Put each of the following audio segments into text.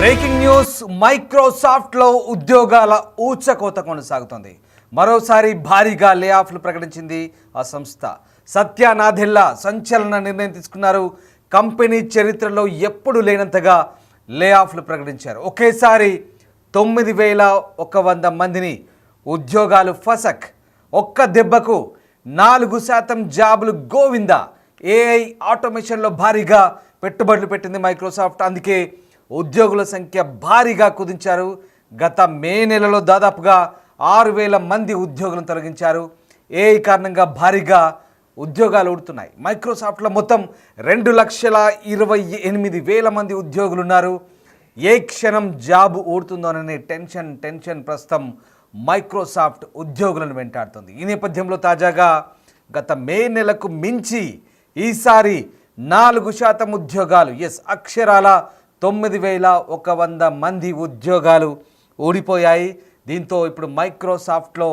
Breaking news, మైక్రోసాఫ్ట్లో ఉద్యోగాల ఊచకోత కొనసాగుతోంది. మరోసారి భారీగా లే ఆఫ్లు ప్రకటించింది ఆ సంస్థ. సత్య నాదెల్లా సంచలన నిర్ణయం తీసుకున్నారు. కంపెనీ చరిత్రలో ఎప్పుడు లేనంతగా లే ఆఫ్లు ప్రకటించారు. ఒకేసారి 9100 మందిని ఉద్యోగాలు ఫసక్. ఒక్క దెబ్బకు 4% జాబులు గోవిందా. ఏఐ ఆటోమేషన్లో భారీగా పెట్టుబడులు పెట్టింది మైక్రోసాఫ్ట్. అందుకే ఉద్యోగుల సంఖ్య భారీగా కుదించారు. గత మే నెలలో దాదాపుగా 6000 మంది ఉద్యోగులను తొలగించారు. ఏఐ కారణంగా భారీగా ఉద్యోగాలు ఊడుతున్నాయి. మైక్రోసాఫ్ట్లో మొత్తం 2,28,000 మంది ఉద్యోగులు ఉన్నారు. ఏ క్షణం జాబు ఊడుతుందోననే టెన్షన్ ప్రస్తుతం మైక్రోసాఫ్ట్ ఉద్యోగులను వెంటాడుతుంది. ఈ నేపథ్యంలో తాజాగా గత మే నెలకు మించి ఈసారి 4% ఉద్యోగాలు, అక్షరాల 9100 మంది ఉద్యోగాలు ఊడిపోయాయి. దీంతో ఇప్పుడు మైక్రోసాఫ్ట్లో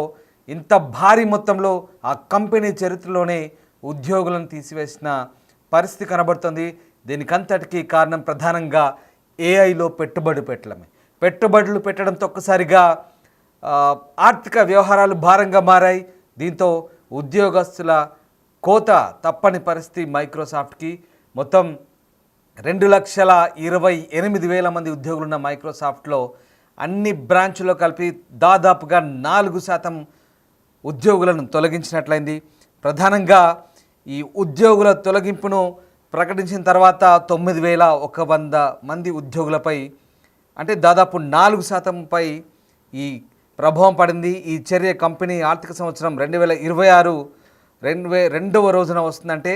ఇంత భారీ మొత్తంలో ఆ కంపెనీ చరిత్రలోనే ఉద్యోగులను తీసివేసిన పరిస్థితి కనబడుతుంది. దీనికంతటికీ కారణం ప్రధానంగా ఏఐలో పెట్టుబడులు పెట్టడంతో ఒక్కసారిగా ఆర్థిక వ్యవహారాలు భారంగా మారాయి. దీంతో ఉద్యోగస్తుల కోత తప్పని పరిస్థితి మైక్రోసాఫ్ట్కి. మొత్తం 2,28,000 మంది ఉద్యోగులున్న మైక్రోసాఫ్ట్లో అన్ని బ్రాంచ్లో కలిపి దాదాపుగా 4% ఉద్యోగులను తొలగించినట్లయింది. ప్రధానంగా ఈ ఉద్యోగుల తొలగింపును ప్రకటించిన తర్వాత 9,100 మంది ఉద్యోగులపై, అంటే దాదాపు 4%పై ఈ ప్రభావం పడింది. ఈ చర్య కంపెనీ ఆర్థిక సంవత్సరం 2026 రెండవ రోజున వస్తుందంటే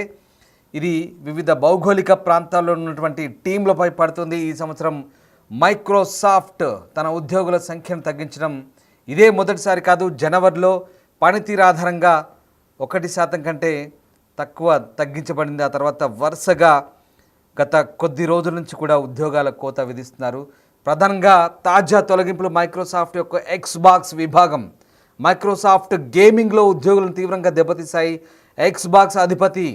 ఇది వివిధ భౌగోళిక ప్రాంతాల్లో ఉన్నటువంటి టీంలపై పడుతుంది. ఈ సంవత్సరం మైక్రోసాఫ్ట్ తన ఉద్యోగుల సంఖ్యను తగ్గించడం ఇదే మొదటిసారి కాదు. జనవరిలో పనితీరు ఆధారంగా 1% కంటే తక్కువ తగ్గించబడింది. ఆ తర్వాత వరుసగా గత కొద్ది రోజుల నుంచి కూడా ఉద్యోగాల కోత విధిస్తున్నారు. ప్రధానంగా తాజా తొలగింపులు మైక్రోసాఫ్ట్ యొక్క ఎక్స్బాక్స్ విభాగం, మైక్రోసాఫ్ట్ గేమింగ్లో ఉద్యోగులను తీవ్రంగా దెబ్బతీశాయి. ఎక్స్బాక్స్ అధిపతి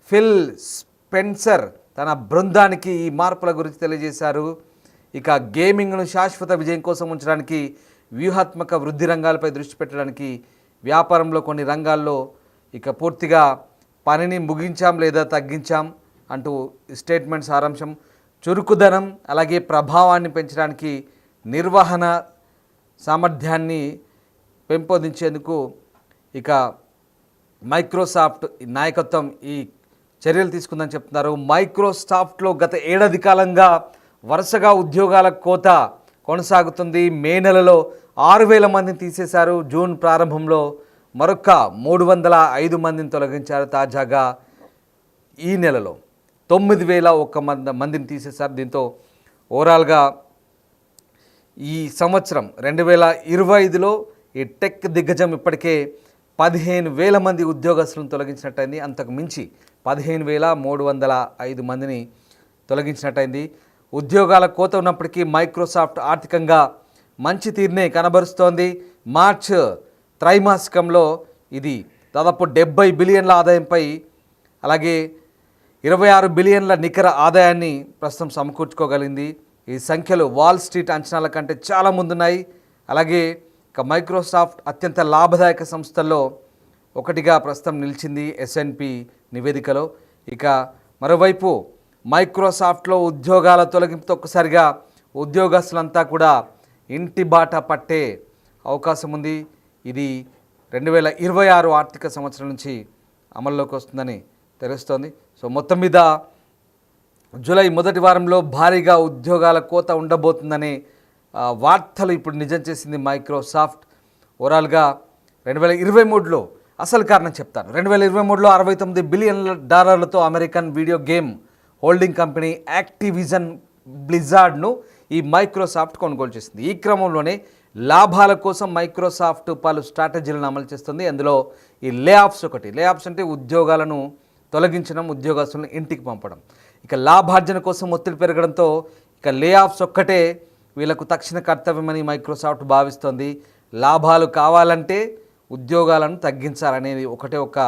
ఫిల్ స్పెన్సర్ తన బృందానికి ఈ మార్పుల గురించి తెలియజేశారు. ఇక గేమింగ్ను శాశ్వత విజయం కోసం ఉంచడానికి, వ్యూహాత్మక వృద్ధి రంగాలపై దృష్టి పెట్టడానికి, వ్యాపారంలో కొన్ని రంగాల్లో ఇక పూర్తిగా పనిని ముగించాం లేదా తగ్గించాం అంటూ స్టేట్మెంట్ సారాంశం. చురుకుదనం అలాగే ప్రభావాన్ని పెంచడానికి, నిర్వహణ సామర్థ్యాన్ని పెంపొందించేందుకు ఇక మైక్రోసాఫ్ట్ నాయకత్వం ఈ చర్యలు తీసుకుందని చెప్తున్నారు. మైక్రోసాఫ్ట్లో గత ఏడాది కాలంగా వరుసగా ఉద్యోగాల కోత కొనసాగుతుంది. మే నెలలో 6,000 మందిని తీసేశారు. జూన్ ప్రారంభంలో మరొక 305 మందిని తొలగించారు. తాజాగా ఈ నెలలో 9,001 మందిని తీసేశారు. దీంతో ఓవరాల్గా ఈ సంవత్సరం 2025లో ఈ టెక్ దిగ్గజం ఇప్పటికే 15,000 మంది ఉద్యోగస్తులను తొలగించినట్టయింది. అంతకు మించి 15,305 మందిని తొలగించినట్టయింది. ఉద్యోగాల కోత ఉన్నప్పటికీ మైక్రోసాఫ్ట్ ఆర్థికంగా మంచి తీరునే కనబరుస్తోంది. మార్చ్ త్రైమాసికంలో ఇది దాదాపు 70 బిలియన్ల ఆదాయంపై, అలాగే 26 బిలియన్ల నికర ఆదాయాన్ని ప్రస్తుతం సమకూర్చుకోగలిగింది. ఈ సంఖ్యలు వాల్ స్ట్రీట్ అంచనాల కంటే చాలా ముందున్నాయి. అలాగే ఇక మైక్రోసాఫ్ట్ అత్యంత లాభదాయక సంస్థల్లో ఒకటిగా ప్రస్తుతం నిలిచింది S&P నివేదికలో. ఇక మరోవైపు మైక్రోసాఫ్ట్లో ఉద్యోగాల తొలగింపుతో ఒక్కసారిగా ఉద్యోగస్తులంతా కూడా ఇంటి బాట పట్టే అవకాశం ఉంది. ఇది 2026 ఆర్థిక సంవత్సరం నుంచి అమల్లోకి వస్తుందని తెలుస్తోంది. సో మొత్తం మీద జూలై మొదటి వారంలో భారీగా ఉద్యోగాల కోత ఉండబోతుందనే వార్తలు ఇప్పుడు నిజం చేసింది మైక్రోసాఫ్ట్. ఓవరాల్గా 2023లో అసలు కారణం చెప్తాను. 2023లో $69 బిలియన్లతో American video game holding company Activision బ్లిజార్డ్ను ఈ మైక్రోసాఫ్ట్ కొనుగోలు చేసింది. ఈ క్రమంలోనే లాభాల కోసం మైక్రోసాఫ్ట్ పలు స్ట్రాటజీలను అమలు చేస్తుంది. అందులో ఈ లే ఆఫ్స్ ఒకటి. లే ఆఫ్స్ అంటే ఉద్యోగాలను తొలగించడం, ఉద్యోగస్తులను ఇంటికి పంపడం. ఇక లాభార్జన కోసం ఒత్తిడి పెరగడంతో ఇక లే ఆఫ్స్ ఒక్కటే వీళ్ళకు తక్షణ కర్తవ్యమని మైక్రోసాఫ్ట్ భావిస్తోంది. లాభాలు కావాలంటే ఉద్యోగాలను తగ్గించాలనేది ఒకటే ఒక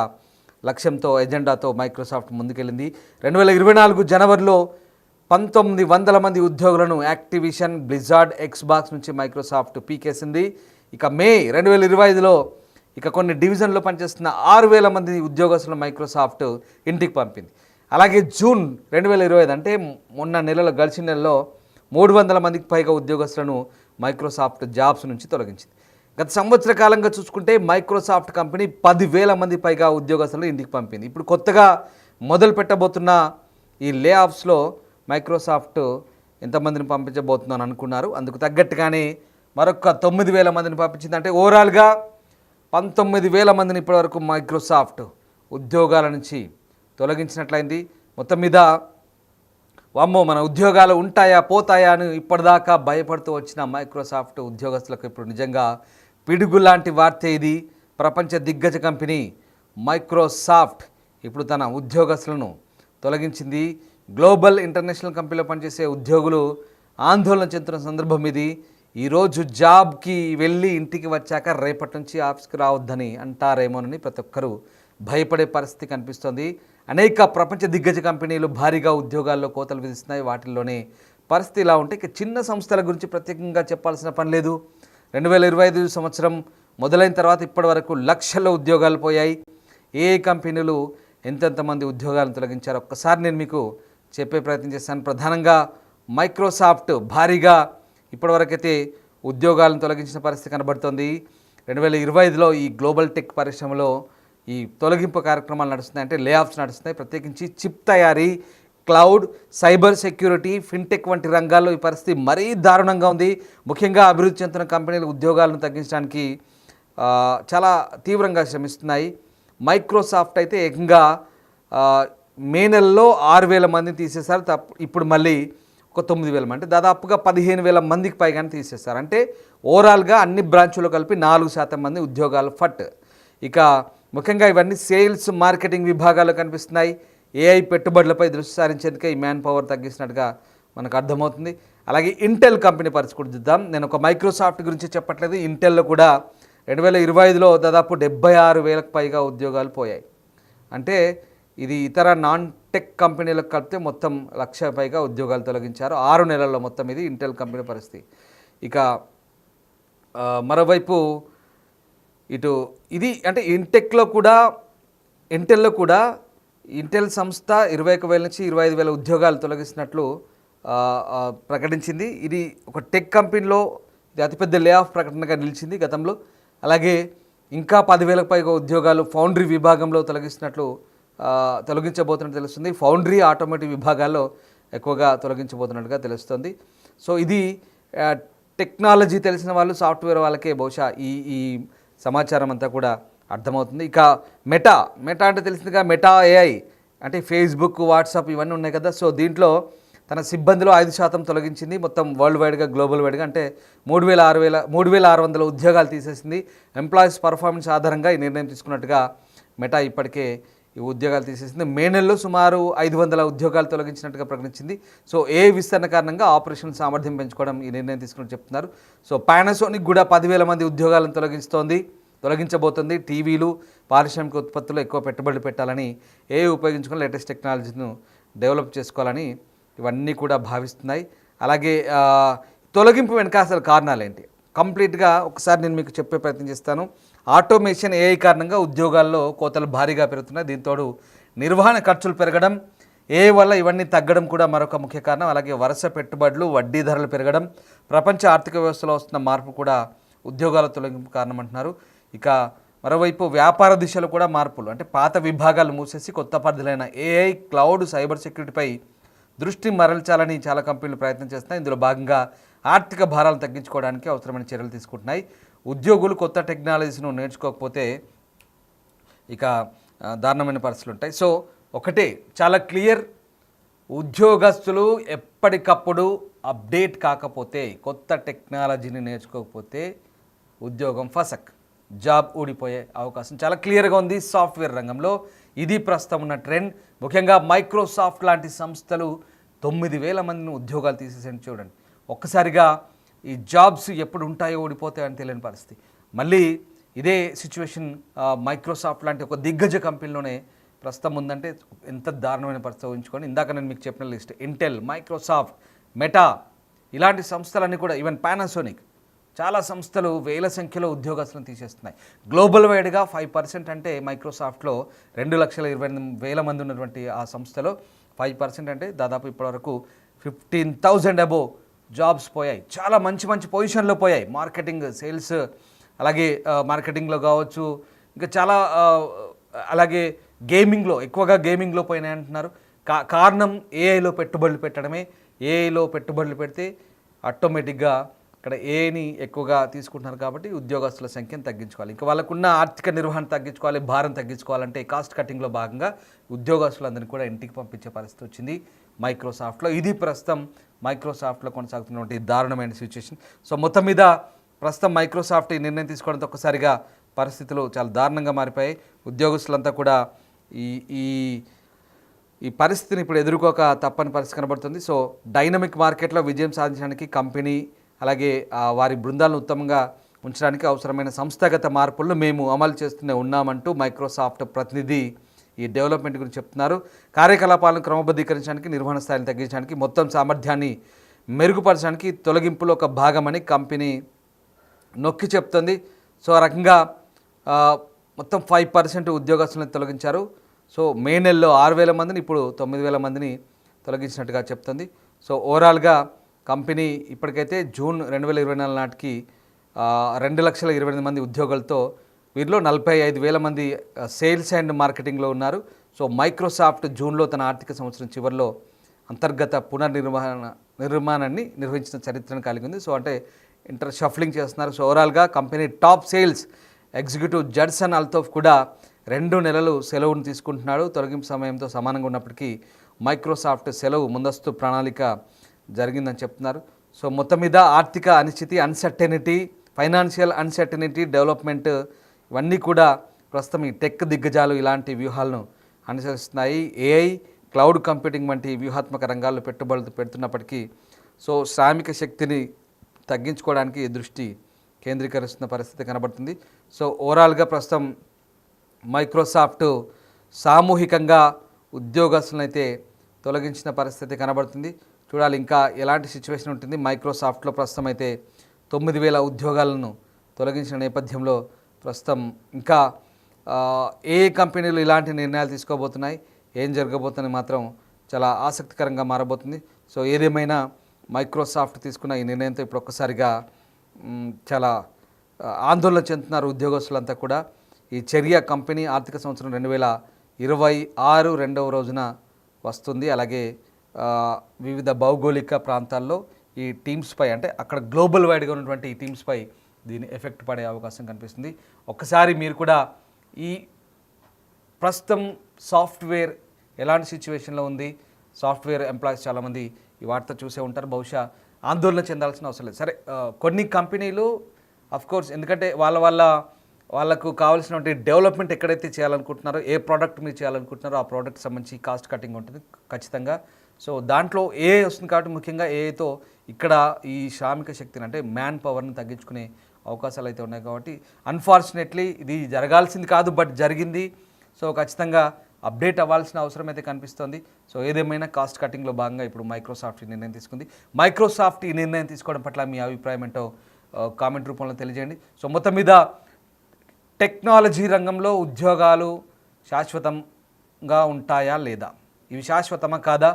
లక్ష్యంతో, ఎజెండాతో మైక్రోసాఫ్ట్ ముందుకెళ్ళింది. 2024 జనవరిలో 1900 మంది ఉద్యోగులను యాక్టివిషన్, బ్లిజార్డ్, ఎక్స్బాక్స్ నుంచి మైక్రోసాఫ్ట్ పీకేసింది. ఇక మే 2025లో ఇక కొన్ని డివిజన్లో పనిచేస్తున్న 6000 మంది ఉద్యోగస్తులను మైక్రోసాఫ్ట్ ఇంటికి పంపింది. అలాగే జూన్ 2025 అంటే గడిచిన నెలలో 300 మందికి పైగా ఉద్యోగస్తులను మైక్రోసాఫ్ట్ జాబ్స్ నుంచి తొలగించింది. గత సంవత్సర కాలంగా చూసుకుంటే మైక్రోసాఫ్ట్ కంపెనీ 10,000 మంది పైగా ఉద్యోగస్తులను ఇంటికి పంపింది. ఇప్పుడు కొత్తగా మొదలు పెట్టబోతున్న ఈ లే ఆఫ్స్లో మైక్రోసాఫ్ట్ ఎంతమందిని పంపించబోతుందని అనుకున్నారు. అందుకు తగ్గట్టుగానే మరొక 9,000 మందిని పంపించింది. అంటే ఓవరాల్గా 19,000 మందిని ఇప్పటివరకు మైక్రోసాఫ్ట్ ఉద్యోగాల నుంచి తొలగించినట్లయింది. మొత్తం మీద వామ్మో మన ఉద్యోగాలు ఉంటాయా పోతాయా అని ఇప్పటిదాకా భయపడుతూ వచ్చిన మైక్రోసాఫ్ట్ ఉద్యోగస్తులకు ఇప్పుడు నిజంగా పిడుగు లాంటి వార్త ఇది. ప్రపంచ దిగ్గజ కంపెనీ మైక్రోసాఫ్ట్ ఇప్పుడు తన ఉద్యోగస్తులను తొలగించింది. గ్లోబల్ ఇంటర్నేషనల్ కంపెనీలో పనిచేసే ఉద్యోగులు ఆందోళన చెందుతున్న సందర్భం ఇది. ఈరోజు జాబ్కి వెళ్ళి ఇంటికి వచ్చాక రేపటి నుంచి ఆఫీస్కి రావద్దని అంటారేమోనని ప్రతి ఒక్కరూ భయపడే పరిస్థితి కనిపిస్తోంది. అనేక ప్రపంచ దిగ్గజ కంపెనీలు భారీగా ఉద్యోగాల్లో కోతలు విధిస్తున్నాయి. వాటిల్లోనే పరిస్థితి ఇలా ఉంటే ఇక చిన్న సంస్థల గురించి ప్రత్యేకంగా చెప్పాల్సిన పని లేదు. 2025 సంవత్సరం మొదలైన తర్వాత ఇప్పటి వరకు లక్షల ఉద్యోగాలు పోయాయి. ఏ కంపెనీలు ఎంతెంతమంది ఉద్యోగాలను తొలగించారో ఒక్కసారి నేను మీకు చెప్పే ప్రయత్నం చేస్తాను. ప్రధానంగా మైక్రోసాఫ్ట్ భారీగా ఇప్పటివరకైతే ఉద్యోగాలను తొలగించిన పరిస్థితి కనబడుతోంది. 2025లో ఈ గ్లోబల్ టెక్ పరిశ్రమలో ఈ తొలగింపు కార్యక్రమాలు నడుస్తున్నాయి, అంటే లే ఆఫ్స్ నడుస్తున్నాయి. ప్రత్యేకించి చిప్ తయారీ, క్లౌడ్, సైబర్ సెక్యూరిటీ, ఫిన్టెక్ వంటి రంగాల్లో ఈ పరిస్థితి మరీ దారుణంగా ఉంది. ముఖ్యంగా అభివృద్ధి చెందుతున్న కంపెనీలు ఉద్యోగాలను తగ్గించడానికి చాలా తీవ్రంగా శ్రమిస్తున్నాయి. మైక్రోసాఫ్ట్ అయితే ఏకంగా మే నెలలో 6,000 మందిని తీసేశారు. ఇప్పుడు మళ్ళీ ఒక 9,000 అంటే దాదాపుగా 15,000 మందికి పైగానే తీసేస్తారు. అంటే ఓవరాల్గా అన్ని బ్రాంచులు కలిపి 4% మంది ఉద్యోగాలు ఫట్. ఇక ముఖ్యంగా ఇవన్నీ సేల్స్, మార్కెటింగ్ విభాగాల్లో కనిపిస్తున్నాయి. ఏఐ పెట్టుబడులపై దృష్టి సారించేందుకే ఈ మ్యాన్ పవర్ తగ్గిస్తున్నట్టుగా మనకు అర్థమవుతుంది. అలాగే ఇంటెల్ కంపెనీ పరిస్థితి కూడా చూద్దాం. నేను ఒక మైక్రోసాఫ్ట్ గురించి చెప్పట్లేదు. ఇంటెల్లో కూడా 2025లో దాదాపు 76,000కు పైగా ఉద్యోగాలు పోయాయి. అంటే ఇది ఇతర నాన్ టెక్ కంపెనీలకు కలిపితే మొత్తం 1,00,000 పైగా ఉద్యోగాలు తొలగించారు 6 నెలల్లో. మొత్తం ఇది ఇంటెల్ కంపెనీ పరిస్థితి. ఇక మరోవైపు ఇటు ఇది అంటే ఇంటెల్లో కూడా ఇంటెల్ సంస్థ 21,000 నుంచి 25,000 ఉద్యోగాలు తొలగిస్తున్నట్లు ప్రకటించింది. ఇది ఒక టెక్ కంపెనీలో ఇది అతిపెద్ద లే ఆఫ్ ప్రకటనగా నిలిచింది గతంలో. అలాగే ఇంకా 10,000కు పైగా ఉద్యోగాలు ఫౌండరీ విభాగంలో తొలగించబోతున్నట్టు తెలుస్తుంది. ఫౌండరీ, ఆటోమేటివ్ విభాగాల్లో ఎక్కువగా తొలగించబోతున్నట్టుగా తెలుస్తుంది. సో ఇది టెక్నాలజీ తెలిసిన వాళ్ళు, సాఫ్ట్వేర్ వాళ్ళకే బహుశా ఈ సమాచారం అంతా కూడా అర్థమవుతుంది. ఇక మెటా అంటే తెలిసిందిగా మెటా ఏఐ అంటే ఫేస్బుక్, వాట్సాప్ ఇవన్నీ ఉన్నాయి కదా. సో దీంట్లో తన సిబ్బందిలో 5% తొలగించింది. మొత్తం వరల్డ్ వైడ్గా, గ్లోబల్ వైడ్గా అంటే 3,600 ఉద్యోగాలు తీసేసింది. ఎంప్లాయీస్ పర్ఫార్మెన్స్ ఆధారంగా ఈ నిర్ణయం తీసుకున్నట్టుగా మెటా ఇప్పటికే ఈ ఉద్యోగాలు తీసేసింది. మే నెలలో సుమారు 500 ఉద్యోగాలు తొలగించినట్టుగా ప్రకటించింది. సో ఏ విస్తరణ కారణంగా ఆపరేషన్ సామర్థ్యం పెంచుకోవడం ఈ నిర్ణయం తీసుకుని చెప్తున్నారు. సో పానాసోనిక్ కూడా 10,000 మంది ఉద్యోగాలను తొలగించబోతుంది. టీవీలు, పారిశ్రామిక ఉత్పత్తులు ఎక్కువ పెట్టుబడులు పెట్టాలని, ఉపయోగించుకుని లేటెస్ట్ టెక్నాలజీను డెవలప్ చేసుకోవాలని ఇవన్నీ కూడా భావిస్తున్నాయి. అలాగే తొలగింపు వెనుక అసలు కారణాలు ఏంటి కంప్లీట్గా ఒకసారి నేను మీకు చెప్పే ప్రయత్నం చేస్తాను. ఆటోమేషన్, ఏఐ కారణంగా ఉద్యోగాల్లో కోతలు భారీగా పెరుగుతున్నాయి. దీంతోడు నిర్వహణ ఖర్చులు పెరగడం, ఏఐ వల్ల ఇవన్నీ తగ్గడం కూడా మరొక ముఖ్య కారణం. అలాగే వరుస పెట్టుబడులు, వడ్డీ ధరలు పెరగడం, ప్రపంచ ఆర్థిక వ్యవస్థలో వస్తున్న మార్పు కూడా ఉద్యోగాల తొలగింపు కారణం అంటున్నారు. ఇక మరోవైపు వ్యాపార దిశలో కూడా మార్పులు, అంటే పాత విభాగాలు మూసేసి కొత్త పరిధులైన ఏఐ, క్లౌడ్, సైబర్ సెక్యూరిటీపై దృష్టి మరల్చాలని చాలా కంపెనీలు ప్రయత్నం చేస్తున్నాయి. ఇందులో భాగంగా ఆర్థిక భారాలు తగ్గించుకోవడానికి అవసరమైన చర్యలు తీసుకుంటున్నాయి. ఉద్యోగులు కొత్త టెక్నాలజీస్ను నేర్చుకోకపోతే ఇక దారుణమైన పరిస్థితులు ఉంటాయి. సో ఒకటే చాలా క్లియర్, ఉద్యోగస్తులు ఎప్పటికప్పుడు అప్డేట్ కాకపోతే, కొత్త టెక్నాలజీని నేర్చుకోకపోతే ఉద్యోగం ఫసక్, జాబ్ ఊడిపోయే అవకాశం చాలా క్లియర్గా ఉంది సాఫ్ట్వేర్ రంగంలో. ఇది ప్రస్తుతం ఉన్న ట్రెండ్. ముఖ్యంగా మైక్రోసాఫ్ట్ లాంటి సంస్థలు 9,000 మందిని ఉద్యోగాలు తీసేసండి. చూడండి ఒక్కసారిగా ఈ జాబ్స్ ఎప్పుడు ఉంటాయో ఊడిపోతాయని తెలియని పరిస్థితి. మళ్ళీ ఇదే సిచ్యువేషన్ మైక్రోసాఫ్ట్ లాంటి ఒక దిగ్గజ కంపెనీలోనే ప్రస్తుతం ఉందంటే ఎంత దారుణమైన పరిస్థితి ఊహించుకొని ఇందాక నేను మీకు చెప్పిన లిస్ట్ ఇంటెల్, మైక్రోసాఫ్ట్, మెటా ఇలాంటి సంస్థలన్నీ కూడా ఈవెన్ పానాసోనిక్ చాలా సంస్థలు వేల సంఖ్యలో ఉద్యోగస్తులను తీసేస్తున్నాయి. గ్లోబల్ వైడ్గా 5% అంటే మైక్రోసాఫ్ట్లో 2,28,000 మంది ఉన్నటువంటి ఆ సంస్థలో 5% అంటే దాదాపు ఇప్పటివరకు 15,000 అబోవ్ జాబ్స్ పోయాయి. చాలా మంచి మంచి పొజిషన్లో పోయాయి. మార్కెటింగ్, సేల్స్, అలాగే మార్కెటింగ్లో కావచ్చు, ఇంకా చాలా అలాగే గేమింగ్లో ఎక్కువగా గేమింగ్లో పోయినాయి అంటున్నారు. కారణం ఏఐలో పెట్టుబడులు పెట్టడమే. ఏఐలో పెట్టుబడులు పెడితే ఆటోమేటిక్గా ఇక్కడ ఏఐని ఎక్కువగా తీసుకుంటున్నారు కాబట్టి ఉద్యోగస్తుల సంఖ్యను తగ్గించుకోవాలి. ఇంకా వాళ్ళకున్న ఆర్థిక నిర్వహణ తగ్గించుకోవాలి, భారం తగ్గించుకోవాలంటే కాస్ట్ కటింగ్లో భాగంగా ఉద్యోగస్తులందరినీ కూడా ఇంటికి పంపించే పరిస్థితి వచ్చింది మైక్రోసాఫ్ట్లో. ఇది ప్రస్తుతం మైక్రోసాఫ్ట్లో కొనసాగుతున్నటువంటి దారుణమైన సిచ్యువేషన్. సో మొత్తం మీద ప్రస్తుతం మైక్రోసాఫ్ట్ ఈ నిర్ణయం తీసుకోవడంతో ఒక్కసారిగా పరిస్థితులు చాలా దారుణంగా మారిపోయాయి. ఉద్యోగస్తులంతా కూడా ఈ ఈ ఈ పరిస్థితిని ఇప్పుడు ఎదుర్కోక తప్పని పరిస్థితి కనబడుతుంది. సో డైనమిక్ మార్కెట్లో విజయం సాధించడానికి కంపెనీ అలాగే వారి బృందాలను ఉత్తమంగా ఉంచడానికి అవసరమైన సంస్థాగత మార్పులను మేము అమలు చేస్తూనే ఉన్నామంటూ మైక్రోసాఫ్ట్ ప్రతినిధి ఈ డెవలప్మెంట్ గురించి చెప్తున్నారు. కార్యకలాపాలను క్రమబద్ధీకరించడానికి, నిర్వహణ స్థాయిని తగ్గించడానికి, మొత్తం సామర్థ్యాన్ని మెరుగుపరచడానికి తొలగింపులో ఒక భాగమని కంపెనీ నొక్కి చెప్తుంది. సో ఆ రకంగా మొత్తం 5% ఉద్యోగస్తులను తొలగించారు. సో మే నెలలో 6,000 మందిని, ఇప్పుడు 9,000 మందిని తొలగించినట్టుగా చెప్తుంది. సో ఓవరాల్గా కంపెనీ ఇప్పటికైతే జూన్ 2024 నాటికి 2,28,000 మంది ఉద్యోగులతో వీరిలో 45,000 మంది సేల్స్ అండ్ మార్కెటింగ్లో ఉన్నారు. సో మైక్రోసాఫ్ట్ జూన్లో తన ఆర్థిక సంవత్సరం చివరిలో అంతర్గత నిర్మాణాన్ని నిర్వహించిన చరిత్రను కలిగి ఉంది. సో అంటే షఫ్లింగ్ చేస్తున్నారు. సో ఓవరాల్గా company top sales executive Judson Althoff కూడా 2 నెలలు సెలవును తీసుకుంటున్నాడు. తొలగింపు సమయంతో సమానంగా ఉన్నప్పటికీ మైక్రోసాఫ్ట్ సెలవు ముందస్తు ప్రణాళిక జరిగిందని చెప్తున్నారు. సో మొత్తం మీద ఆర్థిక అనిశ్చితి, అన్సర్టెనిటీ, ఫైనాన్షియల్ అన్సర్టెనిటీ, డెవలప్మెంట్ ఇవన్నీ కూడా ప్రస్తుతం ఈ టెక్ దిగ్గజాలు ఇలాంటి వ్యూహాలను అనుసరిస్తున్నాయి. ఏఐ, క్లౌడ్ కంప్యూటింగ్ వంటి వ్యూహాత్మక రంగాల్లో పెట్టుబడులు పెడుతున్నప్పటికీ సో శ్రామిక శక్తిని తగ్గించుకోవడానికి దృష్టి కేంద్రీకరిస్తున్న పరిస్థితి కనబడుతుంది. సో ఓవరాల్గా ప్రస్తుతం మైక్రోసాఫ్ట్ సామూహికంగా ఉద్యోగస్తులను అయితే తొలగించిన పరిస్థితి కనబడుతుంది. చూడాలి ఇంకా ఎలాంటి సిచ్యువేషన్ ఉంటుంది. మైక్రోసాఫ్ట్లో ప్రస్తుతం అయితే 9,000 ఉద్యోగాలను తొలగించిన నేపథ్యంలో ప్రస్తుతం ఇంకా ఏ కంపెనీలు ఇలాంటి నిర్ణయాలు తీసుకోబోతున్నాయి, ఏం జరగబోతుంది మాత్రం చాలా ఆసక్తికరంగా మారబోతుంది. సో ఏదేమైనా మైక్రోసాఫ్ట్ తీసుకున్న ఈ నిర్ణయంతో ఇప్పుడు ఒక్కసారిగా చాలా ఆందోళన చెందుతున్నారు ఉద్యోగస్తులంతా కూడా. ఈ చర్య కంపెనీ ఆర్థిక సంవత్సరం 2026 రెండవ రోజున వస్తుంది. అలాగే వివిధ భౌగోళిక ప్రాంతాల్లో ఈ టీమ్స్పై, అంటే అక్కడ గ్లోబల్ వైడ్గా ఉన్నటువంటి ఈ టీమ్స్పై దీని ఎఫెక్ట్ పడే అవకాశం కనిపిస్తుంది. ఒక్కసారి మీరు కూడా ఈ ప్రస్తుతం సాఫ్ట్వేర్ ఎలాంటి సిచ్యువేషన్లో ఉంది, సాఫ్ట్వేర్ ఎంప్లాయీస్ చాలామంది ఈ వార్త చూసే ఉంటారు. బహుశా ఆందోళన చెందాల్సిన అవసరం లేదు. సరే, కొన్ని కంపెనీలు అఫ్కోర్స్ ఎందుకంటే వాళ్ళకు కావాల్సినటువంటి డెవలప్మెంట్ ఎక్కడైతే చేయాలనుకుంటున్నారో, ఏ ప్రోడక్ట్ మీరు చేయాలనుకుంటున్నారో ఆ ప్రోడక్ట్ సంబంధించి కాస్ట్ కటింగ్ ఉంటుంది ఖచ్చితంగా. సో దాంట్లో ఏఐ వస్తుంది కాబట్టి ముఖ్యంగా ఏఐతో ఇక్కడ ఈ శ్రామిక శక్తిని, అంటే మ్యాన్ పవర్ని తగ్గించుకునే అవకాశాలు అయితే ఉన్నాయి. కాబట్టి అన్ఫార్చునేట్లీ ఇది జరగాల్సింది కాదు, బట్ జరిగింది. సో ఖచ్చితంగా అప్డేట్ అవ్వాల్సిన అవసరం అయితే కనిపిస్తుంది. సో ఏదేమైనా కాస్ట్ కటింగ్లో భాగంగా ఇప్పుడు మైక్రోసాఫ్ట్ ఈ నిర్ణయం తీసుకుంది. మైక్రోసాఫ్ట్ ఈ నిర్ణయం తీసుకోవడం పట్ల మీ అభిప్రాయం ఏంటో కామెంట్ రూపంలో తెలియజేయండి. సో మొత్తం మీద టెక్నాలజీ రంగంలో ఉద్యోగాలు శాశ్వతంగా ఉంటాయా లేదా, ఇవి శాశ్వతమా కాదా,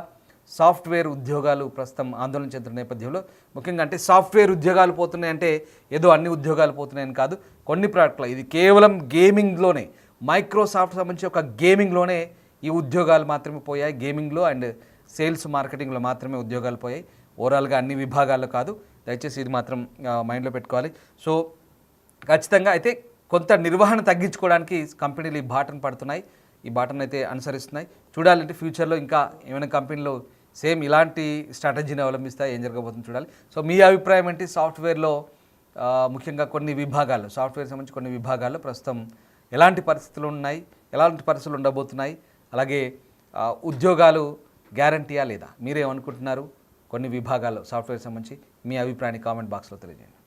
సాఫ్ట్వేర్ ఉద్యోగాలు ప్రస్తుతం ఆందోళన చెందుతున్న నేపథ్యంలో ముఖ్యంగా అంటే సాఫ్ట్వేర్ ఉద్యోగాలు పోతున్నాయంటే ఏదో అన్ని ఉద్యోగాలు పోతున్నాయని కాదు, కొన్ని ప్రాడక్ట్లు, ఇది కేవలం గేమింగ్లోనే, మైక్రోసాఫ్ట్ సంబంధించి ఒక గేమింగ్లోనే ఈ ఉద్యోగాలు మాత్రమే పోయాయి. గేమింగ్లో అండ్ సేల్స్ మార్కెటింగ్లో మాత్రమే ఉద్యోగాలు పోయాయి, ఓవరాల్గా అన్ని విభాగాల్లో కాదు. దయచేసి ఇది మాత్రం మైండ్లో పెట్టుకోవాలి. సో ఖచ్చితంగా అయితే కొంత నిర్వహణ తగ్గించుకోవడానికి కంపెనీలు ఈ బాటను పడుతున్నాయి, ఈ బాటను అయితే అనుసరిస్తున్నాయి. చూడాలంటే ఫ్యూచర్లో ఇంకా ఏమైనా కంపెనీలు సేమ్ ఇలాంటి స్ట్రాటజీని అవలంబిస్తాయి, ఏం జరగబోతుందో చూడాలి. సో మీ అభిప్రాయం ఏంటి? సాఫ్ట్వేర్లో ముఖ్యంగా కొన్ని విభాగాల్లో, సాఫ్ట్వేర్ సంబంధించి కొన్ని విభాగాల్లో ప్రస్తుతం ఎలాంటి పరిస్థితులు ఉన్నాయి, ఎలాంటి పరిస్థితులు ఉండబోతున్నాయి, అలాగే ఉద్యోగాలు గ్యారంటీయా లేదా, మీరేమనుకుంటున్నారు? కొన్ని విభాగాల్లో సాఫ్ట్వేర్ సంబంధించి మీ అభిప్రాయాన్ని కామెంట్ బాక్స్లో తెలియజేయండి.